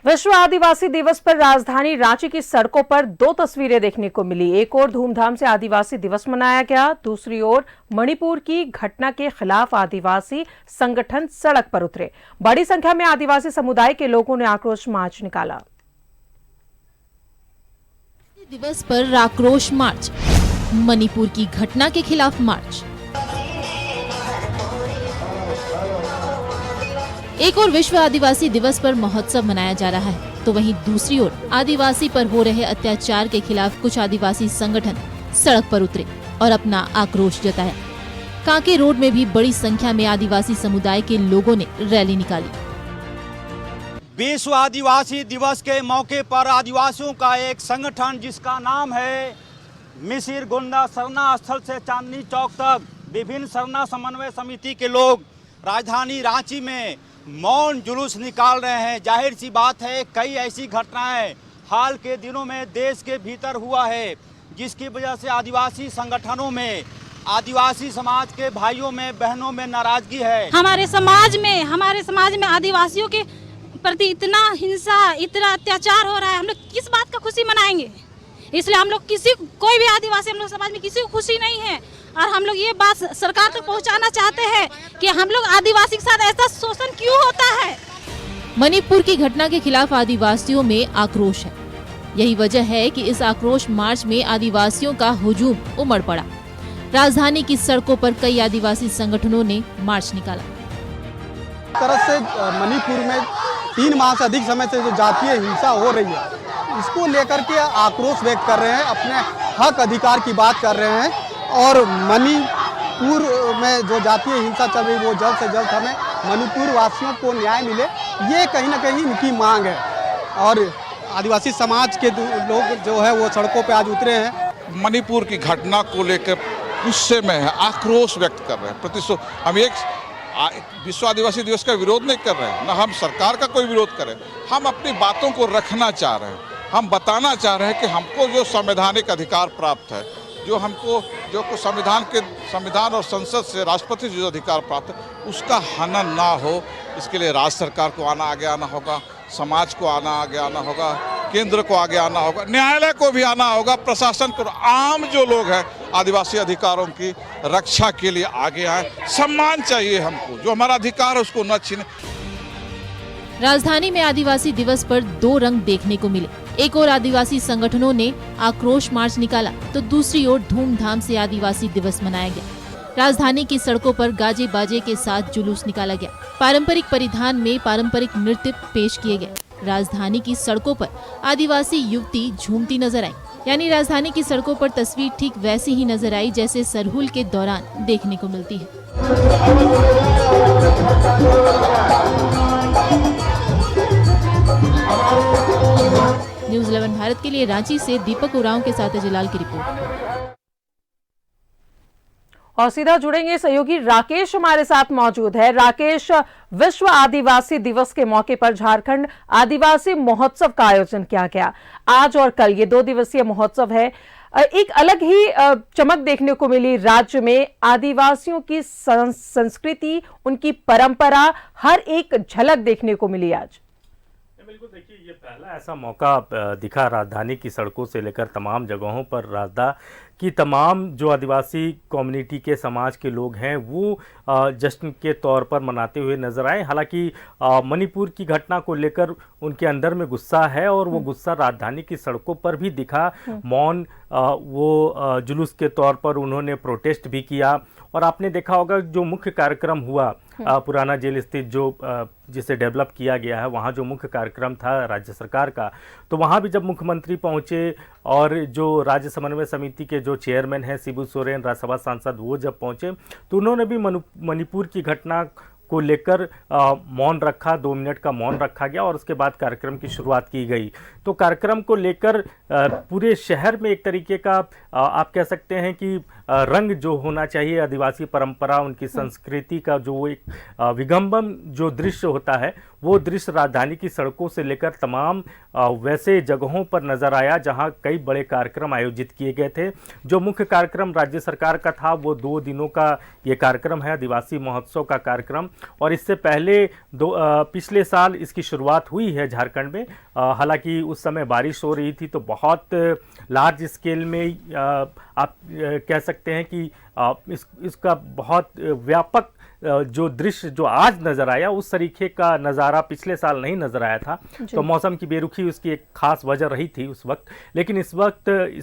विश्व आदिवासी दिवस पर राजधानी रांची की सड़कों पर दो तस्वीरें देखने को मिली। एक ओर धूमधाम से आदिवासी दिवस मनाया गया, दूसरी ओर मणिपुर की घटना के खिलाफ आदिवासी संगठन सड़क पर उतरे। बड़ी संख्या में आदिवासी समुदाय के लोगों ने आक्रोश मार्च निकाला। दिवस पर आक्रोश मार्च, मणिपुर की घटना के खिलाफ मार्च। एक और विश्व आदिवासी दिवस पर महोत्सव मनाया जा रहा है, तो वहीं दूसरी ओर आदिवासी पर हो रहे अत्याचार के खिलाफ कुछ आदिवासी संगठन सड़क पर उतरे और अपना आक्रोश जताया। कांके रोड में भी बड़ी संख्या में आदिवासी समुदाय के लोगों ने रैली निकाली। विश्व आदिवासी दिवस के मौके पर आदिवासियों का एक संगठन जिसका नाम है मिसिर गोंडा सरना स्थल से चांदनी चौक तक विभिन्न सरना समन्वय समिति के लोग राजधानी रांची में मौन जुलूस निकाल रहे हैं। जाहिर सी बात है, कई ऐसी घटनाएं हाल के दिनों में देश के भीतर हुआ है जिसकी वजह से आदिवासी संगठनों में, आदिवासी समाज के भाइयों में, बहनों में नाराजगी है। हमारे समाज में आदिवासियों के प्रति इतना हिंसा, इतना अत्याचार हो रहा है, हम लोग किस बात का खुशी मनाएंगे? इसलिए हम लोग कोई भी आदिवासी हम लोग समाज में किसी को खुशी नहीं है और हम लोग ये बात सरकार तक पहुंचाना चाहते हैं कि हम लोग आदिवासी के साथ ऐसा शोषण क्यों होता है। मणिपुर की घटना के खिलाफ आदिवासियों में आक्रोश है। यही वजह है कि इस आक्रोश मार्च में आदिवासियों का हुजूम उमड़ पड़ा। राजधानी की सड़कों पर कई आदिवासी संगठनों ने मार्च निकाला। तरह से मणिपुर में 3 माह से अधिक समय से जो जातीय हिंसा हो रही है, इसको लेकर के आक्रोश व्यक्त कर रहे हैं, अपने हक अधिकार की बात कर रहे हैं और मणिपुर में जो जातीय हिंसा चल रही है वो जल्द से जल्द हमें मणिपुर वासियों को न्याय मिले, ये कहीं ना कहीं इनकी मांग है। और आदिवासी समाज के लोग जो है वो सड़कों पे आज उतरे हैं। मणिपुर की घटना को लेकर गुस्से में है, आक्रोश व्यक्त कर रहे हैं। हम एक विश्व आदिवासी दिवस का विरोध नहीं कर रहे हैं, न हम सरकार का कोई विरोध करें। हम अपनी बातों को रखना चाह रहे हैं। हम बताना चाह रहे हैं कि हमको जो संवैधानिक अधिकार प्राप्त है, जो संविधान और संसद से, राष्ट्रपति से जो अधिकार प्राप्त है, उसका हनन ना हो, इसके लिए राज्य सरकार को आगे आना होगा, समाज को आगे आना होगा, केंद्र को आगे आना होगा, न्यायालय को भी आना होगा, प्रशासन को, आम जो लोग हैं आदिवासी अधिकारों की रक्षा के लिए आगे आए। सम्मान चाहिए हमको, जो हमारा अधिकार है उसको न छीने। राजधानी में आदिवासी दिवस पर 2 रंग देखने को मिले। एक ओर आदिवासी संगठनों ने आक्रोश मार्च निकाला, तो दूसरी ओर धूमधाम से आदिवासी दिवस मनाया गया। राजधानी की सड़कों पर गाजे बाजे के साथ जुलूस निकाला गया। पारंपरिक परिधान में पारंपरिक नृत्य पेश किए गए। राजधानी की सड़कों पर आदिवासी युवती झूमती नजर आई। यानी राजधानी की सड़कों पर तस्वीर ठीक वैसी ही नजर आई जैसे सरहुल के दौरान देखने को मिलती है। न्यूज़ 11 भारत के लिए रांची से दीपक उरांव के साथ जलाल की रिपोर्ट। और सीधा जुड़ेंगे, सहयोगी राकेश हमारे साथ मौजूद है। राकेश, विश्व आदिवासी दिवस के मौके पर झारखंड आदिवासी महोत्सव का आयोजन किया गया। आज और कल ये 2 दिवसीय महोत्सव है। एक अलग ही चमक देखने को मिली राज्य में। आदिवासियों की संस्कृति, उनकी परंपरा, हर एक झलक देखने को मिली आज। बिल्कुल, देखिए, ये पहला ऐसा मौका दिखा राजधानी की सड़कों से लेकर तमाम जगहों पर राजदा कि तमाम जो आदिवासी कम्युनिटी के समाज के लोग हैं वो जश्न के तौर पर मनाते हुए नजर आए। हालांकि मणिपुर की घटना को लेकर उनके अंदर में गुस्सा है और वो गुस्सा राजधानी की सड़कों पर भी दिखा। मौन वो जुलूस के तौर पर उन्होंने प्रोटेस्ट भी किया। और आपने देखा होगा जो मुख्य कार्यक्रम हुआ पुराना जेल स्थित जो जिसे डेवलप किया गया है, वहाँ जो मुख्य कार्यक्रम था राज्य सरकार का, तो वहाँ भी जब मुख्यमंत्री पहुँचे और जो राज्य समन्वय समिति के जो चेयरमैन हैं शिबू सोरेन, राज्यसभा सांसद, वो जब पहुँचे तो उन्होंने भी मणिपुर की घटना को लेकर मौन रखा। 2 मिनट का मौन रखा गया और उसके बाद कार्यक्रम की शुरुआत की गई। तो कार्यक्रम को लेकर पूरे शहर में एक तरीके का आप कह सकते हैं कि रंग जो होना चाहिए, आदिवासी परंपरा, उनकी संस्कृति का जो वो एक विगंबम जो दृश्य होता है, वो दृश्य राजधानी की सड़कों से लेकर तमाम वैसे जगहों पर नजर आया जहां कई बड़े कार्यक्रम आयोजित किए गए थे। जो मुख्य कार्यक्रम राज्य सरकार का था वो 2 दिनों का ये कार्यक्रम है, आदिवासी महोत्सव का कार्यक्रम। और इससे पहले पिछले साल इसकी शुरुआत हुई है झारखंड में। हालांकि उस समय बारिश हो रही थी, तो बहुत लार्ज स्केल में आप कह सकते हैं कि इसका बहुत व्यापक जो दृश्य जो आज नजर आया, उस तरीके का नज़ारा पिछले साल नहीं नजर आया था। तो मौसम की बेरुखी उसकी एक खास वजह रही थी उस वक्त, लेकिन इस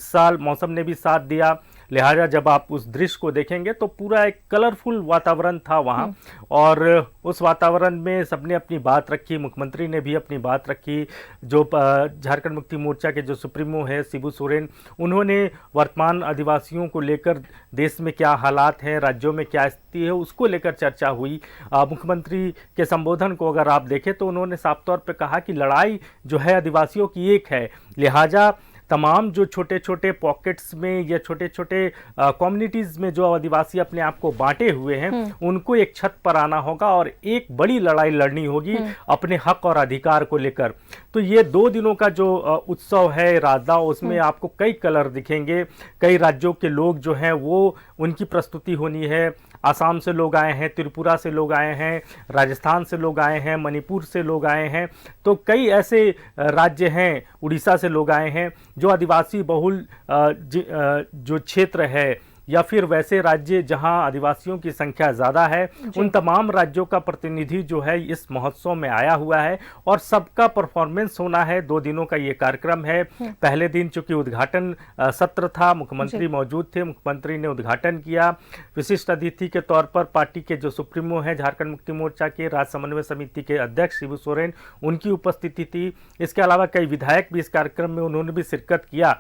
साल मौसम ने भी साथ दिया। लिहाजा जब आप उस दृश्य को देखेंगे तो पूरा एक कलरफुल वातावरण था वहाँ, और उस वातावरण में सबने अपनी बात रखी। मुख्यमंत्री ने भी अपनी बात रखी। जो झारखंड मुक्ति मोर्चा के जो सुप्रीमो है शिबू सोरेन, उन्होंने वर्तमान आदिवासियों को लेकर देश में क्या हालात हैं, राज्यों में क्या स्थिति है, उसको लेकर चर्चा हुई। मुख्यमंत्री के संबोधन को अगर आप देखें तो उन्होंने साफ तौर पर कहा कि लड़ाई जो है आदिवासियों की एक है, लिहाजा तमाम जो छोटे छोटे पॉकेट्स में या छोटे छोटे कम्युनिटीज़ में जो आदिवासी अपने आप को बांटे हुए हैं, उनको एक छत पर आना होगा और एक बड़ी लड़ाई लड़नी होगी अपने हक और अधिकार को लेकर। तो ये 2 दिनों का जो उत्सव है राजदा, उसमें आपको कई कलर दिखेंगे। कई राज्यों के लोग जो हैं वो उनकी प्रस्तुति होनी है। आसाम से लोग आए हैं, त्रिपुरा से लोग आए हैं, राजस्थान से लोग आए हैं, मणिपुर से लोग आए हैं। तो कई ऐसे राज्य हैं, उड़ीसा से लोग आए हैं, जो आदिवासी बहुल जो क्षेत्र है या फिर वैसे राज्य जहां आदिवासियों की संख्या ज़्यादा है, उन तमाम राज्यों का प्रतिनिधि जो है इस महोत्सव में आया हुआ है और सबका परफॉर्मेंस होना है। 2 दिनों का ये कार्यक्रम है। पहले दिन चूंकि उद्घाटन सत्र था, मुख्यमंत्री मौजूद थे, मुख्यमंत्री ने उद्घाटन किया। विशिष्ट अतिथि के तौर पर पार्टी के जो सुप्रीमो हैं झारखंड मुक्ति मोर्चा के राज्य समन्वय समिति के अध्यक्ष शिबू सोरेन, उनकी उपस्थिति थी। इसके अलावा कई विधायक भी इस कार्यक्रम में उन्होंने भी शिरकत किया।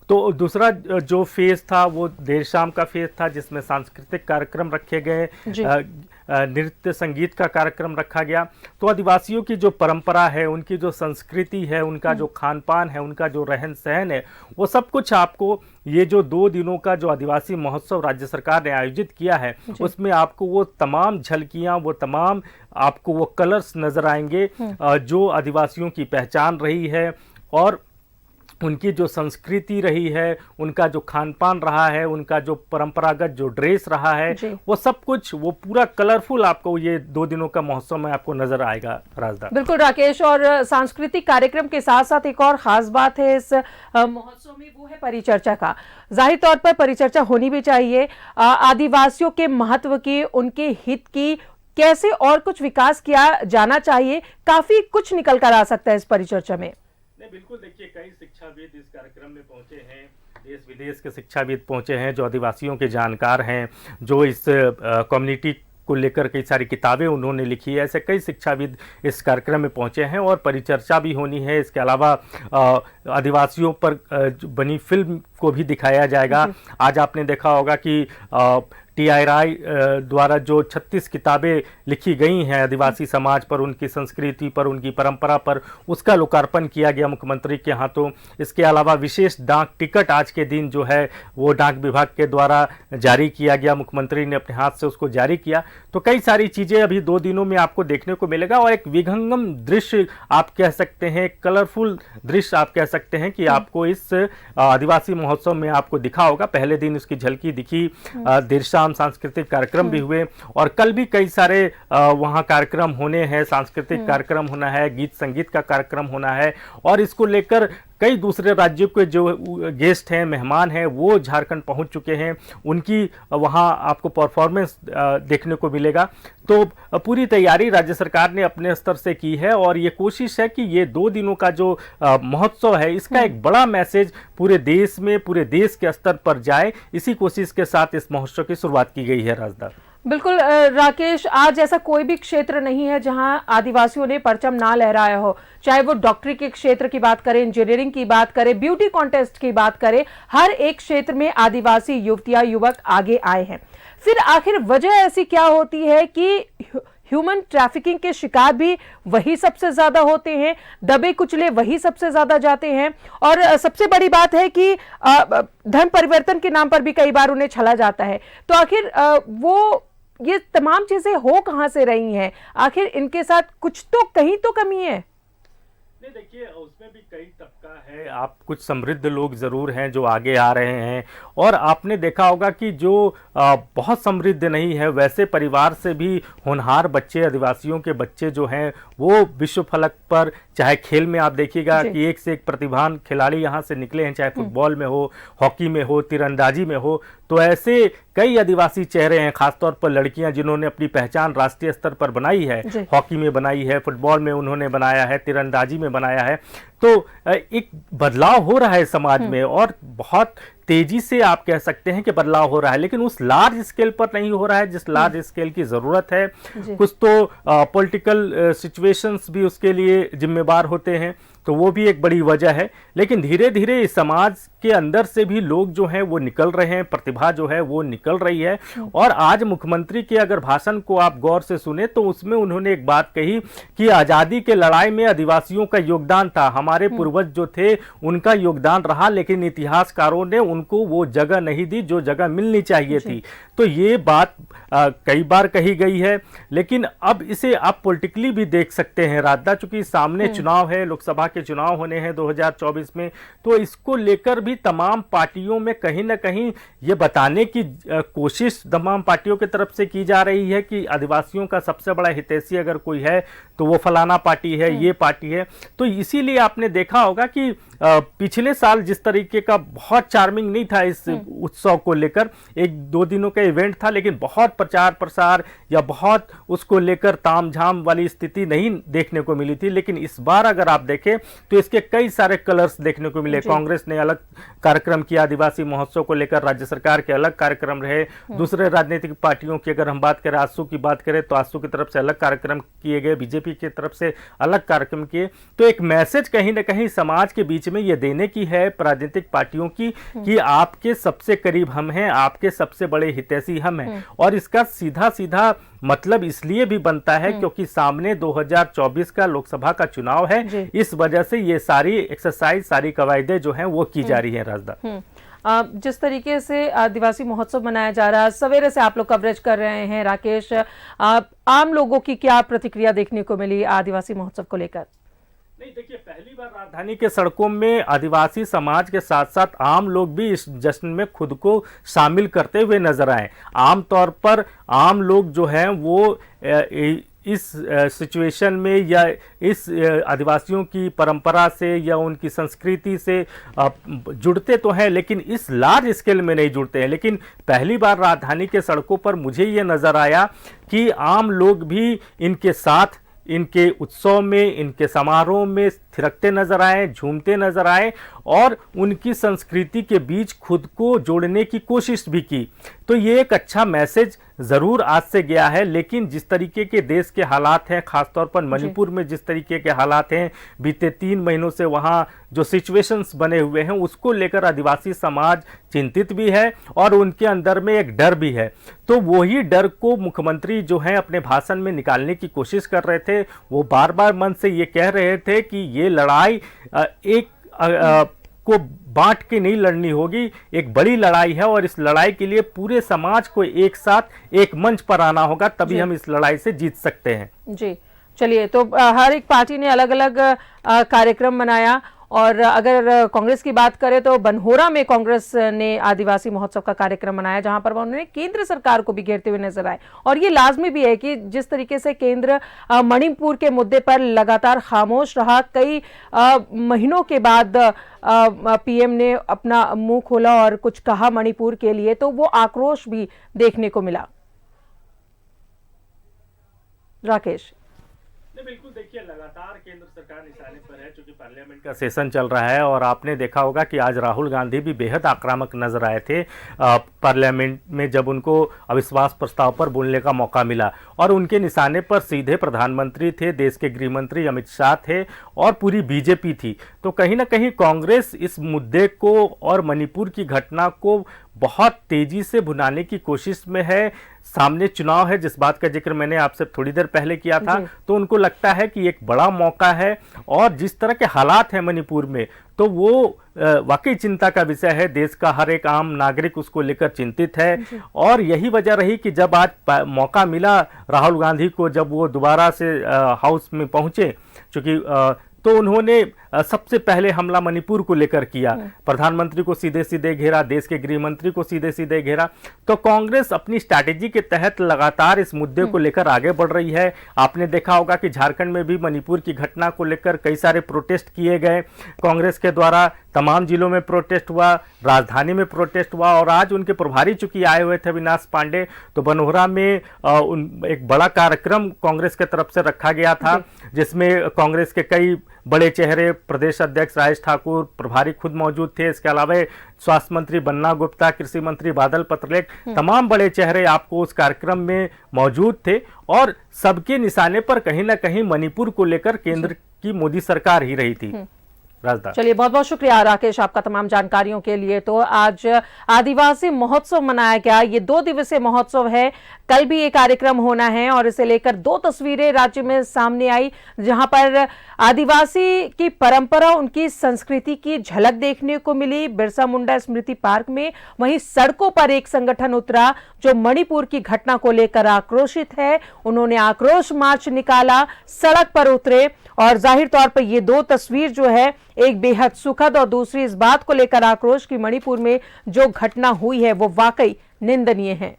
तो दूसरा जो फेज था वो देर शाम का फेज था, जिसमें सांस्कृतिक कार्यक्रम रखे गए, नृत्य संगीत का कार्यक्रम रखा गया। तो आदिवासियों की जो परंपरा है, उनकी जो संस्कृति है, उनका जो खान पान है, उनका जो रहन सहन है, वो सब कुछ आपको ये जो 2 दिनों का जो आदिवासी महोत्सव राज्य सरकार ने आयोजित किया है, उसमें आपको वो तमाम झलकियाँ, वो तमाम आपको वो कलर्स नजर आएंगे जो आदिवासियों की पहचान रही है और उनकी जो संस्कृति रही है, उनका जो खान पान रहा है, उनका जो परंपरागत जो ड्रेस रहा है, वो सब कुछ वो पूरा कलरफुल आपको ये 2 दिनों का महोत्सव में आपको नजर आएगा राजदा। बिल्कुल राकेश, और सांस्कृतिक कार्यक्रम के साथ साथ एक और खास बात है इस महोत्सव में, वो है परिचर्चा का। जाहिर तौर पर परिचर्चा होनी भी चाहिए आदिवासियों के महत्व की, उनके हित की, कैसे और कुछ विकास किया जाना चाहिए। काफी कुछ निकल कर आ सकता है इस परिचर्चा में। नहीं, बिल्कुल। देखिए, कई शिक्षाविद इस कार्यक्रम में पहुंचे हैं, देश विदेश के शिक्षाविद पहुंचे हैं जो आदिवासियों के जानकार हैं, जो इस कम्युनिटी को लेकर कई सारी किताबें उन्होंने लिखी है। ऐसे कई शिक्षाविद इस कार्यक्रम में पहुंचे हैं और परिचर्चा भी होनी है। इसके अलावा आदिवासियों पर बनी फिल्म को भी दिखाया जाएगा। आज आपने देखा होगा कि TI राय द्वारा जो 36 किताबें लिखी गई हैं आदिवासी समाज पर, उनकी संस्कृति पर, उनकी परंपरा पर, उसका लोकार्पण किया गया मुख्यमंत्री के हाथों। इसके अलावा विशेष डाक टिकट आज के दिन जो है वो डाक विभाग के द्वारा जारी किया गया, मुख्यमंत्री ने अपने हाथ से उसको जारी किया। तो कई सारी चीज़ें अभी 2 दिनों में आपको देखने को मिलेगा और एक विहंगम दृश्य आप कह सकते हैं, कलरफुल दृश्य आप कह सकते हैं कि आपको इस आदिवासी महोत्सव में आपको दिखा होगा। पहले दिन उसकी झलकी दिखी, देर शाम सांस्कृतिक कार्यक्रम भी हुए और कल भी कई सारे वहाँ कार्यक्रम होने हैं, सांस्कृतिक कार्यक्रम होना है, गीत संगीत का कार्यक्रम होना है और इसको लेकर कई दूसरे राज्यों के जो गेस्ट हैं, मेहमान हैं, वो झारखंड पहुंच चुके हैं। उनकी वहां आपको परफॉर्मेंस देखने को मिलेगा। तो पूरी तैयारी राज्य सरकार ने अपने स्तर से की है और ये कोशिश है कि ये 2 दिनों का जो महोत्सव है, इसका एक बड़ा मैसेज पूरे देश में, पूरे देश के स्तर पर जाए। इसी कोशिश के साथ इस महोत्सव की शुरुआत की गई है राजदा। बिल्कुल राकेश, आज ऐसा कोई भी क्षेत्र नहीं है जहां आदिवासियों ने परचम ना लहराया हो। चाहे वो डॉक्टरी के क्षेत्र की बात करें, इंजीनियरिंग की बात करें, ब्यूटी कॉन्टेस्ट की बात करें, हर एक क्षेत्र में आदिवासी युवतियां युवक आगे आए हैं। फिर आखिर वजह ऐसी क्या होती है कि ह्यूमन ट्रैफिकिंग के शिकार भी वही सबसे ज्यादा होते हैं, दबे कुचले वही सबसे ज्यादा जाते हैं। और सबसे बड़ी बात है कि धन परिवर्तन के नाम पर भी कई बार उन्हें छला जाता है। तो आखिर वो ये तमाम चीजें हो कहां से रही हैं? आखिर इनके साथ कुछ तो कहीं तो कमी है। नहीं, देखिए उसमें भी कई तबका है। आप कुछ समृद्ध लोग ज़रूर हैं जो आगे आ रहे हैं, और आपने देखा होगा कि जो बहुत समृद्ध नहीं है वैसे परिवार से भी होनहार बच्चे, आदिवासियों के बच्चे जो हैं वो विश्व फलक पर, चाहे खेल में आप देखिएगा कि एक से एक प्रतिभावान खिलाड़ी यहाँ से निकले हैं, चाहे फुटबॉल में हो, हॉकी में हो, तीरंदाजी में हो। तो ऐसे कई आदिवासी चेहरे हैं, खासतौर पर लड़कियां जिन्होंने अपनी पहचान राष्ट्रीय स्तर पर बनाई है। हॉकी में बनाई है, फुटबॉल में उन्होंने बनाया है, तीरंदाजी में बनाया है। तो एक बदलाव हो रहा है समाज में, और बहुत तेजी से आप कह सकते हैं कि बदलाव हो रहा है, लेकिन उस लार्ज स्केल पर नहीं हो रहा है जिस लार्ज स्केल की जरूरत है। कुछ तो पॉलिटिकल सिचुएशंस भी उसके लिए जिम्मेदार होते हैं, तो वो भी एक बड़ी वजह है। लेकिन धीरे धीरे इस समाज के अंदर से भी लोग जो हैं वो निकल रहे हैं, प्रतिभा जो है वो निकल रही है। और आज मुख्यमंत्री के अगर भाषण को आप गौर से सुने तो उसमें उन्होंने एक बात कही कि आज़ादी के लड़ाई में आदिवासियों का योगदान था, हमारे पूर्वज जो थे उनका योगदान रहा, लेकिन इतिहासकारों ने उनको वो जगह नहीं दी जो जगह मिलनी चाहिए थी। तो ये बात कई बार कही गई है, लेकिन अब इसे आप पॉलिटिकली भी देख सकते हैं राधा, चूंकि सामने चुनाव है, लोकसभा के चुनाव होने हैं 2024 में, तो इसको लेकर भी तमाम पार्टियों में कहीं ना कहीं ये बताने की कोशिश तमाम पार्टियों की तरफ से की जा रही है कि आदिवासियों का सबसे बड़ा हितैषी अगर कोई है तो वो फलाना पार्टी है, ये पार्टी है। तो इसीलिए आपने देखा होगा कि पिछले साल जिस तरीके का बहुत चार्मिंग नहीं था इस उत्सव को लेकर, 1-2 दिनों का इवेंट था, लेकिन बहुत प्रचार प्रसार या बहुत उसको लेकर तामझाम वाली स्थिति नहीं देखने को मिली थी। लेकिन इस बार अगर आप देखें तो इसके कई सारे कलर्स देखने को मिले। कांग्रेस ने अलग कार्यक्रम किया आदिवासी महोत्सव को लेकर, राज्य सरकार के अलग कार्यक्रम रहे, दूसरे राजनीतिक पार्टियों की अगर हम बात करें, आजसू की बात करें तो आजसू की तरफ से अलग कार्यक्रम किए गए, बीजेपी की तरफ से अलग कार्यक्रम किए। तो एक मैसेज कहीं ना कहीं समाज के बीच में ये देने की है राजनीतिक पार्टियों की कि आपके सबसे करीब हम हैं, आपके सबसे बड़े हितैषी हम हैं। और इसका सीधा सीधा मतलब इसलिए भी बनता है क्योंकि सामने 2024 का लोकसभा का चुनाव है, इस वजह से ये सारी एक्सरसाइज, सारी कवायदे जो हैं वो की जा रही है। राजदा, जिस तरीके से आदिवासी महोत्सव मनाया जा रहा है, सवेरे से आप लोग कवरेज कर रहे हैं, राकेश, आम लोगों की क्या प्रतिक्रिया देखने को मिली आदिवासी महोत्सव को लेकर? नहीं, देखिए पहली बार राजधानी के सड़कों में आदिवासी समाज के साथ साथ आम लोग भी इस जश्न में खुद को शामिल करते हुए नजर आए। आमतौर पर आम लोग जो हैं वो इस सिचुएशन में या इस आदिवासियों की परंपरा से या उनकी संस्कृति से जुड़ते तो हैं, लेकिन इस लार्ज स्केल में नहीं जुड़ते हैं। लेकिन पहली बार राजधानी के सड़कों पर मुझे ये नज़र आया कि आम लोग भी इनके साथ, इनके उत्सव में, इनके समारोह में थिरकते नजर आए, झूमते नजर आए और उनकी संस्कृति के बीच खुद को जोड़ने की कोशिश भी की। तो ये एक अच्छा मैसेज ज़रूर आज से गया है। लेकिन जिस तरीके के देश के हालात हैं, खासतौर पर मणिपुर में जिस तरीके के हालात हैं, बीते 3 महीनों से वहाँ जो सिचुएशंस बने हुए हैं, उसको लेकर आदिवासी समाज चिंतित भी है और उनके अंदर में एक डर भी है। तो वही डर को मुख्यमंत्री जो हैं अपने भाषण में निकालने की कोशिश कर रहे थे। वो बार बार मन से ये कह रहे थे कि ये लड़ाई को बांट के नहीं लड़नी होगी, एक बड़ी लड़ाई है और इस लड़ाई के लिए पूरे समाज को एक साथ एक मंच पर आना होगा, तभी हम इस लड़ाई से जीत सकते हैं। जी, चलिए, तो हर एक पार्टी ने अलग अलग कार्यक्रम मनाया, और अगर कांग्रेस की बात करें तो बनहोरा में कांग्रेस ने आदिवासी महोत्सव का कार्यक्रम मनाया, जहां पर उन्होंने केंद्र सरकार को भी घेरते हुए नजर आए। और ये लाजमी भी है कि जिस तरीके से केंद्र मणिपुर के मुद्दे पर लगातार खामोश रहा, कई महीनों के बाद पीएम ने अपना मुंह खोला और कुछ कहा मणिपुर के लिए, तो वो आक्रोश भी देखने को मिला। राकेश, बिल्कुल, देखिए लगातार केंद्र सरकार निशाने पर है चूंकि पार्लियामेंट का सेशन चल रहा है और आपने देखा होगा कि आज राहुल गांधी भी बेहद आक्रामक नजर आए थे पार्लियामेंट में जब उनको अविश्वास प्रस्ताव पर बोलने का मौका मिला और उनके निशाने पर सीधे प्रधानमंत्री थे, देश के गृह मंत्री अमित शाह थे और पूरी बीजेपी थी। तो कहीं ना कहीं कांग्रेस इस मुद्दे को और मणिपुर की घटना को बहुत तेजी से भुनाने की कोशिश में है। सामने चुनाव है, जिस बात का जिक्र मैंने आपसे थोड़ी देर पहले किया था, तो उनको लगता है कि एक बड़ा मौका है और जिस तरह के हालात हैं मणिपुर में तो वो वाकई चिंता का विषय है। देश का हर एक आम नागरिक उसको लेकर चिंतित है और यही वजह रही कि जब आज मौका मिला राहुल गांधी को, जब वो दोबारा से हाउस में पहुंचे, चूंकि तो उन्होंने सबसे पहले हमला मणिपुर को लेकर किया, प्रधानमंत्री को सीधे सीधे घेरा, देश के गृह मंत्री को सीधे सीधे घेरा। तो कांग्रेस अपनी स्ट्रैटेजी के तहत लगातार इस मुद्दे को लेकर आगे बढ़ रही है। आपने देखा होगा कि झारखंड में भी मणिपुर की घटना को लेकर कई सारे प्रोटेस्ट किए गए, कांग्रेस के द्वारा तमाम जिलों में प्रोटेस्ट हुआ, राजधानी में प्रोटेस्ट हुआ और आज उनके प्रभारी चूंकि आए हुए थे अविनाश पांडे, तो बनोहरा में एक बड़ा कार्यक्रम कांग्रेस के तरफ से रखा गया था जिसमें कांग्रेस के कई बड़े चेहरे, प्रदेश अध्यक्ष राजेश ठाकुर प्रभारी खुद मौजूद थे। इसके अलावा स्वास्थ्य मंत्री बन्ना गुप्ता, कृषि मंत्री बादल पत्रलेख, तमाम बड़े चेहरे आपको उस कार्यक्रम में मौजूद थे और सबके निशाने पर कहीं ना कहीं मणिपुर को लेकर केंद्र की मोदी सरकार ही रही थी। चलिए, बहुत बहुत शुक्रिया राकेश आपका तमाम जानकारियों के लिए। तो आज आदिवासी महोत्सव मनाया गया, ये 2 दिवसीय महोत्सव है, कल भी ये कार्यक्रम होना है और इसे लेकर 2 तस्वीरें राज्य में सामने आई जहां पर आदिवासी की परंपरा, उनकी संस्कृति की झलक देखने को मिली बिरसा मुंडा स्मृति पार्क में। वहीं सड़कों पर एक संगठन उतरा जो मणिपुर की घटना को लेकर आक्रोशित है, उन्होंने आक्रोश मार्च निकाला, सड़क पर उतरे और जाहिर तौर पर ये 2 तस्वीर जो है, एक बेहद सुखद और दूसरी इस बात को लेकर आक्रोश कि मणिपुर में जो घटना हुई है वो वाकई निंदनीय है।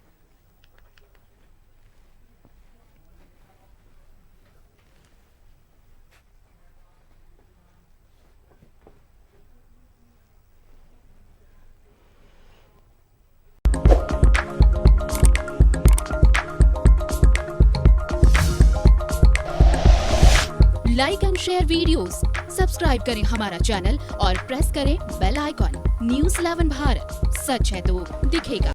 Like and share videos, subscribe करें हमारा चैनल और प्रेस करें बेल आइकॉन। न्यूज़ 11 भारत, सच है तो दिखेगा।